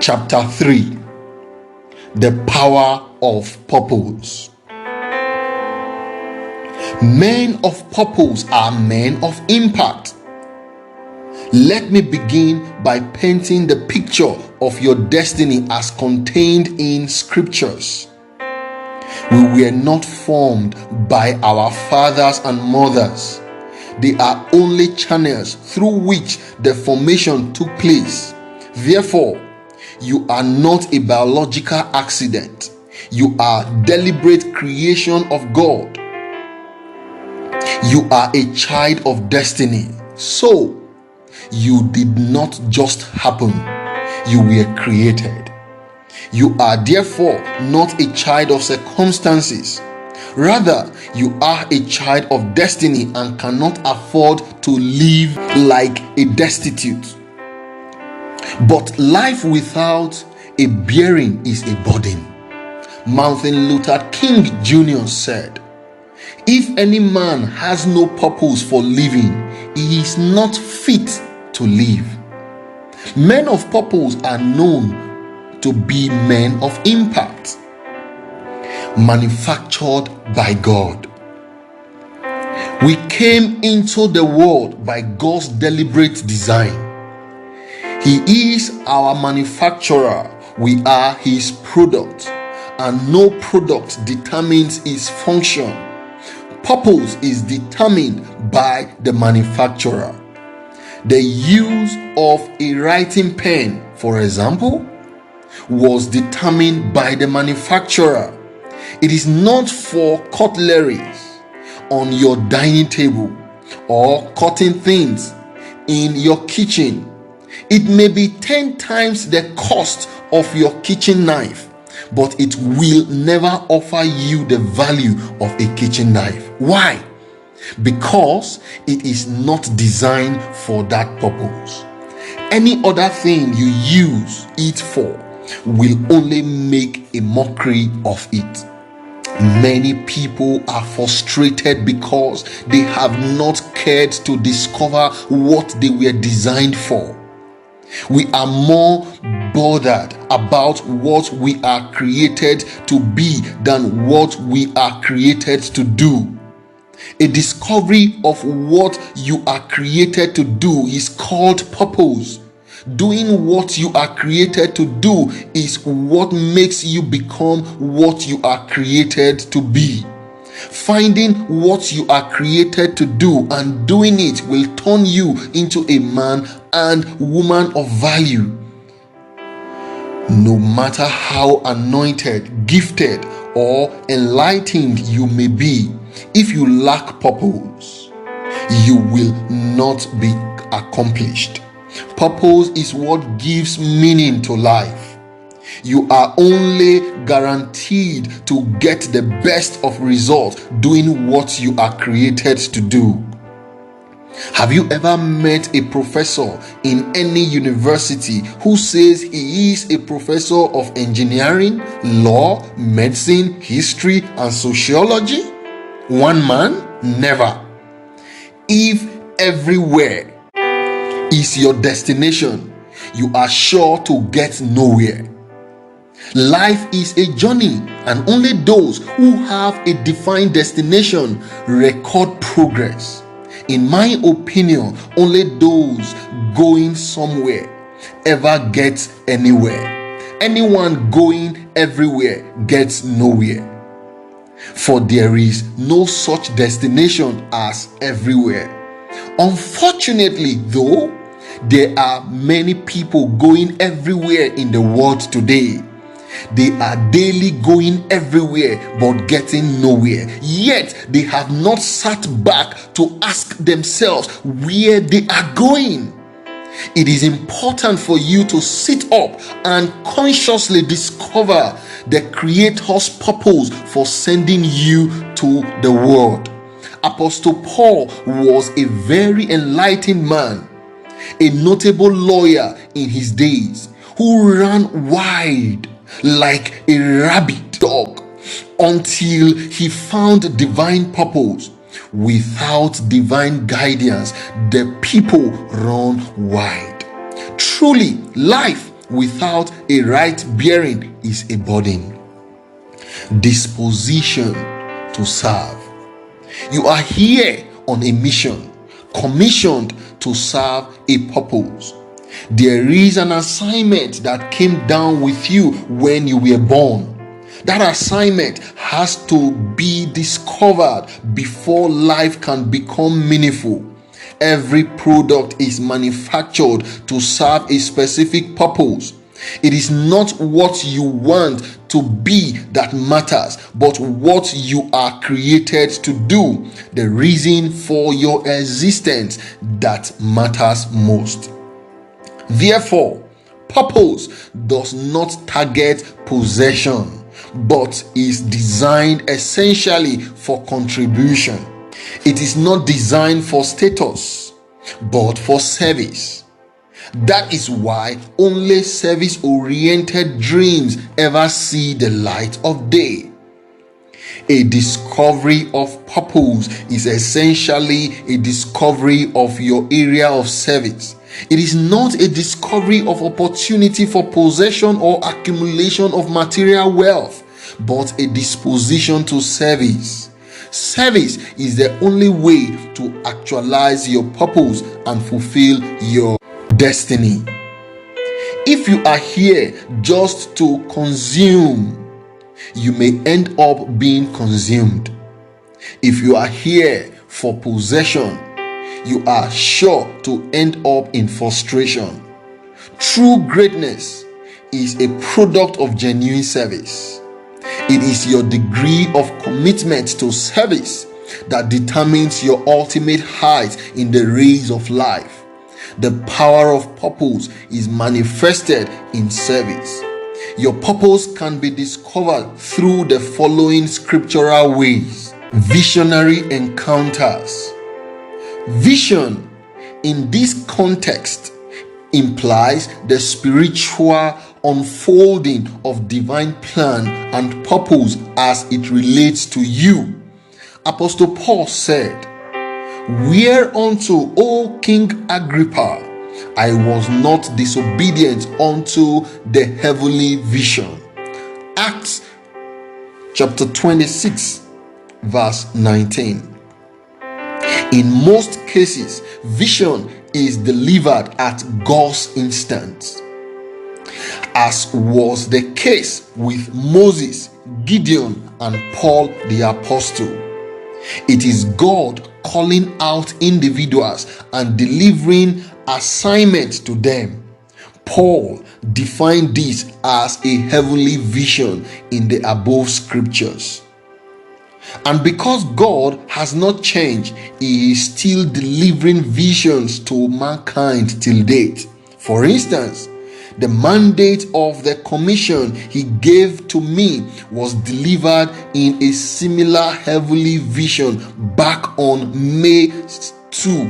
Chapter 3: The Power of Purpose. Men of purpose are men of impact. Let me begin by painting the picture of your destiny as contained in scriptures. We were not formed by our fathers and mothers. They are only channels through which the formation took place. Therefore, you are not a biological accident. You are deliberate creation of God. You are a child of destiny. So, you did not just happen. You were created. You are therefore not a child of circumstances. Rather, you are a child of destiny and cannot afford to live like a destitute. But life without a bearing is a burden. Martin Luther King Jr. said, "If any man has no purpose for living, he is not fit to live." Men of purpose are known to be men of impact, manufactured by God. We came into the world by God's deliberate design. He is our manufacturer. We are his product, and no product determines its function. Purpose is determined by the manufacturer. The use of a writing pen, for example, was determined by the manufacturer. It is not for cutleries on your dining table or cutting things in your kitchen. It may be 10 times the cost of your kitchen knife, but it will never offer you the value of a kitchen knife. Why? Because it is not designed for that purpose. Any other thing you use it for will only make a mockery of it. Many people are frustrated because they have not cared to discover what they were designed for. We are more bothered about what we are created to be than what we are created to do. A discovery of what you are created to do is called purpose. Doing what you are created to do is what makes you become what you are created to be. Finding what you are created to do and doing it will turn you into a man and woman of value. No matter how anointed, gifted, or enlightened you may be, if you lack purpose, you will not be accomplished. Purpose is what gives meaning to life. You are only guaranteed to get the best of results doing what you are created to do. Have you ever met a professor in any university who says he is a professor of engineering, law, medicine, history, and sociology? One man? Never. If everywhere is your destination, you are sure to get nowhere. Life is a journey, and only those who have a defined destination record progress. In my opinion, only those going somewhere ever get anywhere. Anyone going everywhere gets nowhere. For there is no such destination as everywhere. Unfortunately, though, there are many people going everywhere in the world today. They are daily going everywhere but getting nowhere. Yet they have not sat back to ask themselves where they are going. It is important for you to sit up and consciously discover the Creator's purpose for sending you to the world. Apostle Paul was a very enlightened man, a notable lawyer in his days, who ran wide like a rabid dog until he found divine purpose. Without divine guidance, the people run wide. Truly, life without a right bearing is a burden. Disposition to serve. You are here on a mission, commissioned to serve a purpose. There is an assignment that came down with you when you were born. That assignment has to be discovered before life can become meaningful. Every product is manufactured to serve a specific purpose. It is not what you want to be that matters, but what you are created to do, the reason for your existence that matters most. Therefore, purpose does not target possession, but is designed essentially for contribution. It is not designed for status, but for service. That is why only service-oriented dreams ever see the light of day. A discovery of purpose is essentially a discovery of your area of service. It is not a discovery of opportunity for possession or accumulation of material wealth, but a disposition to service. Service is the only way to actualize your purpose and fulfill your destiny. If you are here just to consume, you may end up being consumed. If you are here for possession, you are sure to end up in frustration. True greatness is a product of genuine service. It is your degree of commitment to service that determines your ultimate height in the race of life. The power of purpose is manifested in service. Your purpose can be discovered through the following scriptural ways. Visionary encounters. Vision in this context implies the spiritual unfolding of divine plan and purpose as it relates to you. Apostle Paul said, "Whereunto, O King Agrippa, I was not disobedient unto the heavenly vision." Acts chapter 26 verse 19. In most cases, vision is delivered at God's instance, as was the case with Moses, Gideon, and Paul the apostle. It is God calling out individuals and delivering assignments to them. Paul defined this as a heavenly vision in the above scriptures. And because God has not changed, He is still delivering visions to mankind till date. For instance, the mandate of the commission He gave to me was delivered in a similar heavenly vision back on May 2,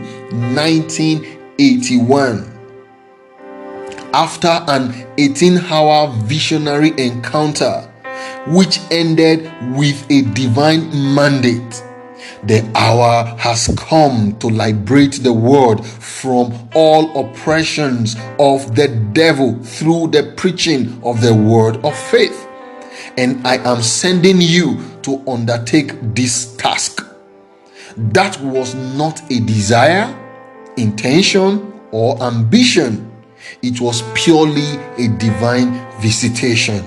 1981. After an 18-hour visionary encounter, which ended with a divine mandate, the hour has come to liberate the world from all oppressions of the devil through the preaching of the word of faith. And I am sending you to undertake this task. That was not a desire, intention, or ambition. It was purely a divine visitation.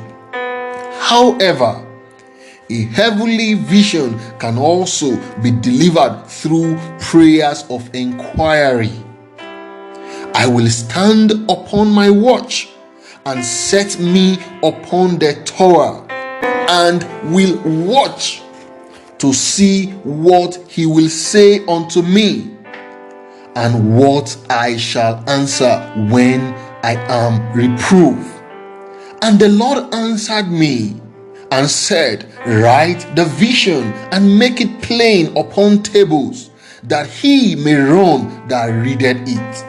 However, a heavenly vision can also be delivered through prayers of inquiry. I will stand upon my watch and set me upon the tower, and will watch to see what He will say unto me, and what I shall answer when I am reproved. And the Lord answered me and said, "Write the vision and make it plain upon tables, that he may run that readeth it.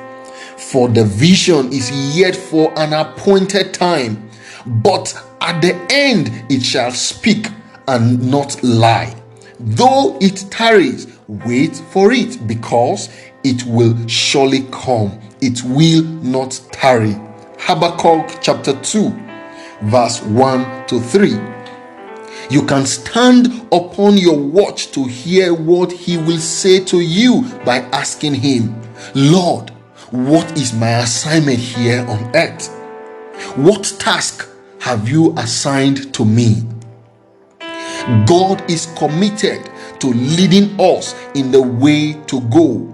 For the vision is yet for an appointed time, but at the end it shall speak and not lie. Though it tarries, wait for it, because it will surely come. It will not tarry." Habakkuk chapter 2, verse 1 to 3. You can stand upon your watch to hear what he will say to you by asking him, Lord, what is my assignment here on earth? What task have you assigned to me? God is committed to leading us in the way to go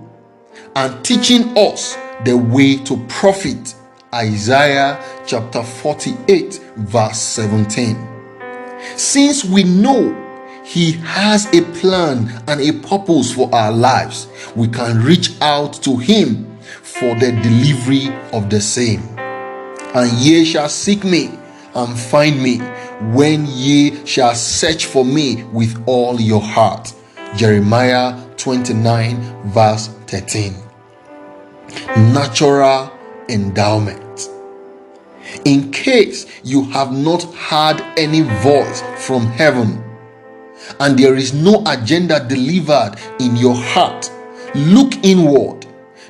and teaching us the way to profit. Isaiah chapter 48, verse 17. Since we know he has a plan and a purpose for our lives, we can reach out to him for the delivery of the same. And ye shall seek me and find me when ye shall search for me with all your heart. Jeremiah 29, verse 13. Natural endowment. In case you have not had any voice from heaven and there is no agenda delivered in your heart, look inward.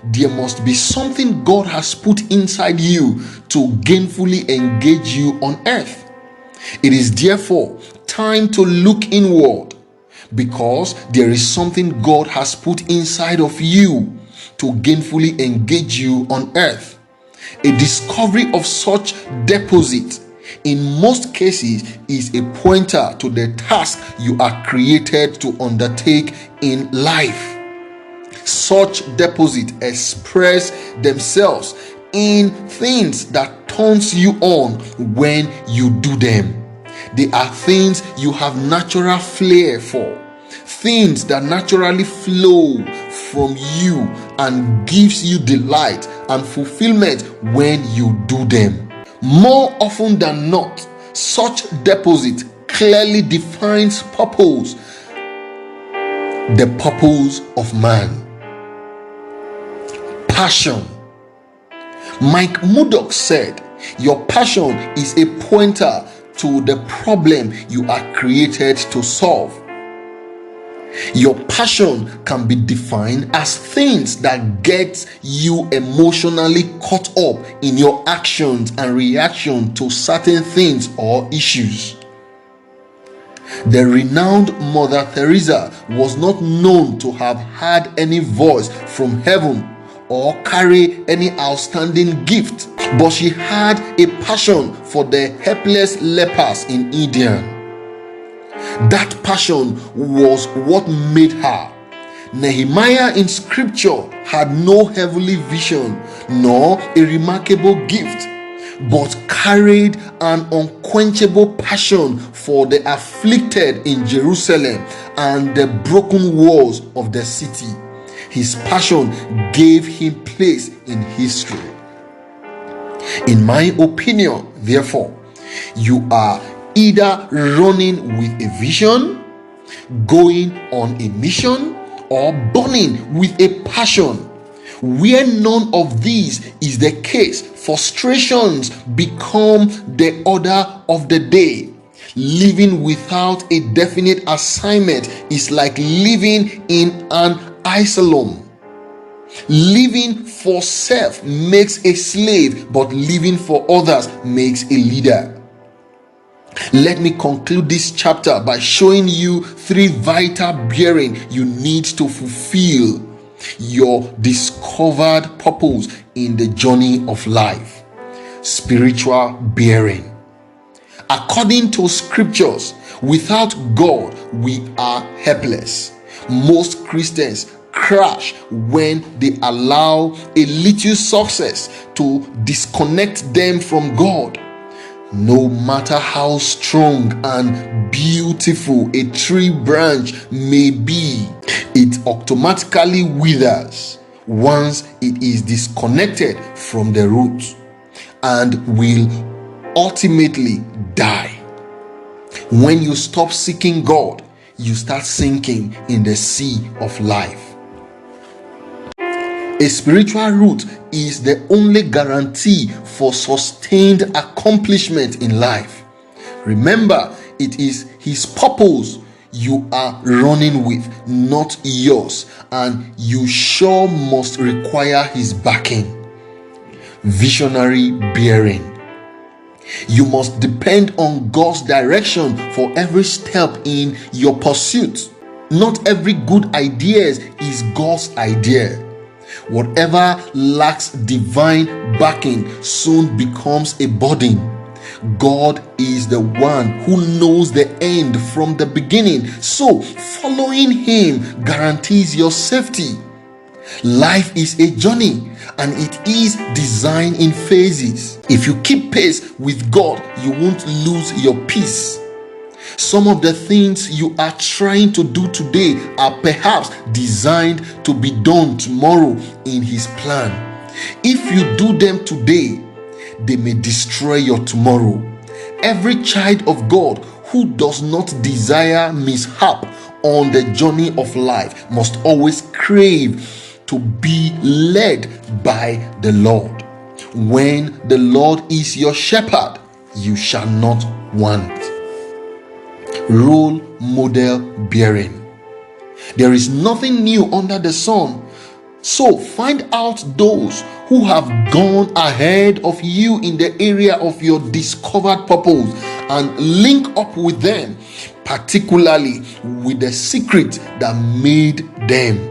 There must be something God has put inside you to gainfully engage you on earth. It is therefore time to look inward, because there is something God has put inside of you to gainfully engage you on earth. A discovery of such deposit in most cases is a pointer to the task you are created to undertake in life. Such deposit express themselves in things that turns you on when you do them. They are things you have natural flair for, things that naturally flow from you and gives you delight and fulfillment when you do them. More often than not, such deposit clearly defines purpose, the purpose of man. Passion. Mike Murdoch said, your passion is a pointer to the problem you are created to solve. Your passion can be defined as things that get you emotionally caught up in your actions and reaction to certain things or issues. The renowned Mother Teresa was not known to have had any voice from heaven or carry any outstanding gift, but she had a passion for the helpless lepers in India. That passion was what made her. Nehemiah in scripture had no heavenly vision nor a remarkable gift, but carried an unquenchable passion for the afflicted in Jerusalem and the broken walls of the city. His passion gave him place in history. In my opinion, therefore, you are either running with a vision, going on a mission, or burning with a passion. Where none of these is the case, frustrations become the order of the day. Living without a definite assignment is like living in an asylum. Living for self makes a slave, but living for others makes a leader. Let me conclude this chapter by showing you 3 vital bearings you need to fulfill your discovered purpose in the journey of life. Spiritual bearing. According to scriptures, without God, we are helpless. Most Christians crash when they allow a little success to disconnect them from God. No matter how strong and beautiful a tree branch may be, it automatically withers once it is disconnected from the root and will ultimately die. When you stop seeking God, you start sinking in the sea of life. A spiritual root is the only guarantee for sustained accomplishment in life. Remember, it is His purpose you are running with, not yours, and you sure must require His backing. Visionary bearing. You must depend on God's direction for every step in your pursuit. Not every good idea is God's idea. Whatever lacks divine backing soon becomes a burden. God is the one who knows the end from the beginning, so following Him guarantees your safety. Life is a journey, and it is designed in phases. If you keep pace with God, you won't lose your peace. Some of the things you are trying to do today are perhaps designed to be done tomorrow in His plan. If you do them today, they may destroy your tomorrow. Every child of God who does not desire mishap on the journey of life must always crave to be led by the Lord. When the Lord is your shepherd, you shall not want. Role model bearing. There is nothing new under the sun, so find out those who have gone ahead of you in the area of your discovered purpose and link up with them, particularly with the secret that made them.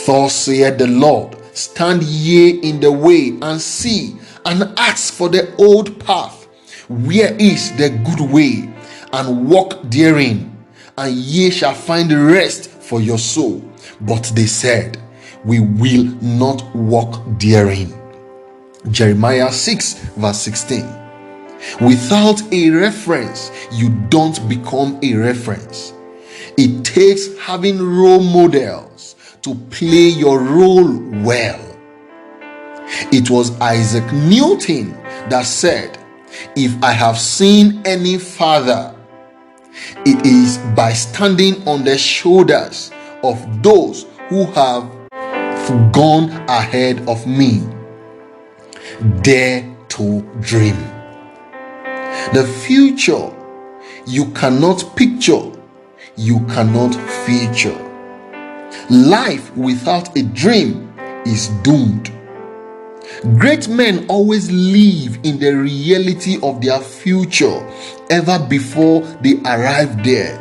Thus saith the Lord, stand ye in the way and see, and ask for the old path, where is the good way, and walk therein, and ye shall find rest for your soul. But they said, we will not walk therein. Jeremiah 6 verse 16. Without a reference, you don't become a reference. It takes having role models to play your role well. It was Isaac Newton that said, if I have seen any father, it is by standing on the shoulders of those who have gone ahead of me. Dare to dream. The future you cannot picture, you cannot feature. Life without a dream is doomed. Great men always live in the reality of their future ever before they arrive there.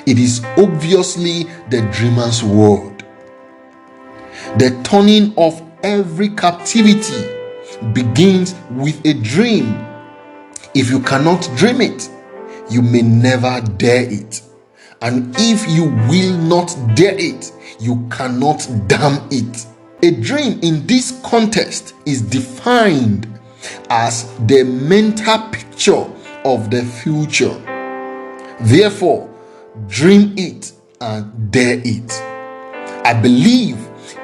It is obviously the dreamer's world. The turning of every captivity begins with a dream. If you cannot dream it, you may never dare it. And if you will not dare it, you cannot damn it. A dream in this context is defined as the mental picture of the future. Therefore, dream it and dare it. I believe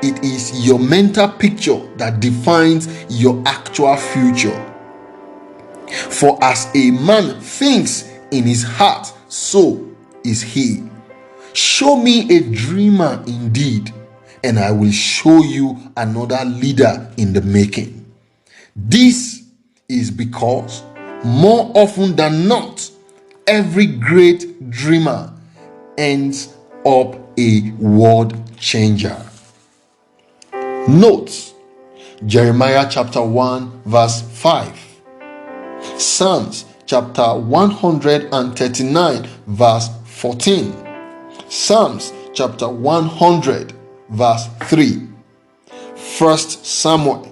it is your mental picture that defines your actual future. For as a man thinks in his heart, so is he. Show me a dreamer indeed, and I will show you another leader in the making. This is because more often than not, every great dreamer ends up a world changer. Notes: Jeremiah chapter 1 verse 5, Psalms chapter 139 verse 14, Psalms chapter 100 verse 3, 1 Samuel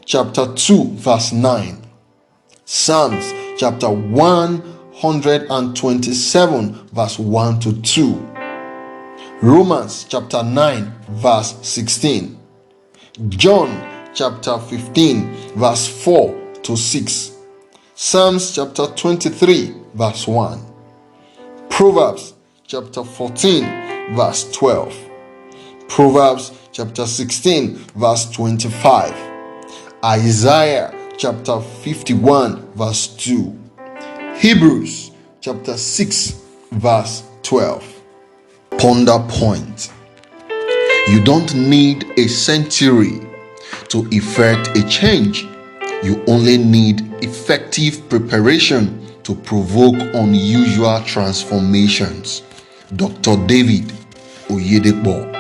chapter 2 verse 9, Psalms chapter 127 verse 1 to 2, Romans chapter 9 verse 16, John chapter 15 verse 4 to 6, Psalms chapter 23 verse 1, Proverbs chapter 14 verse 12, Proverbs chapter 16 verse 25, Isaiah chapter 51 verse 2, Hebrews chapter 6 verse 12. Ponder point: you don't need a century to effect a change. You only need effective preparation to provoke unusual transformations. Dr. David Oyedepo.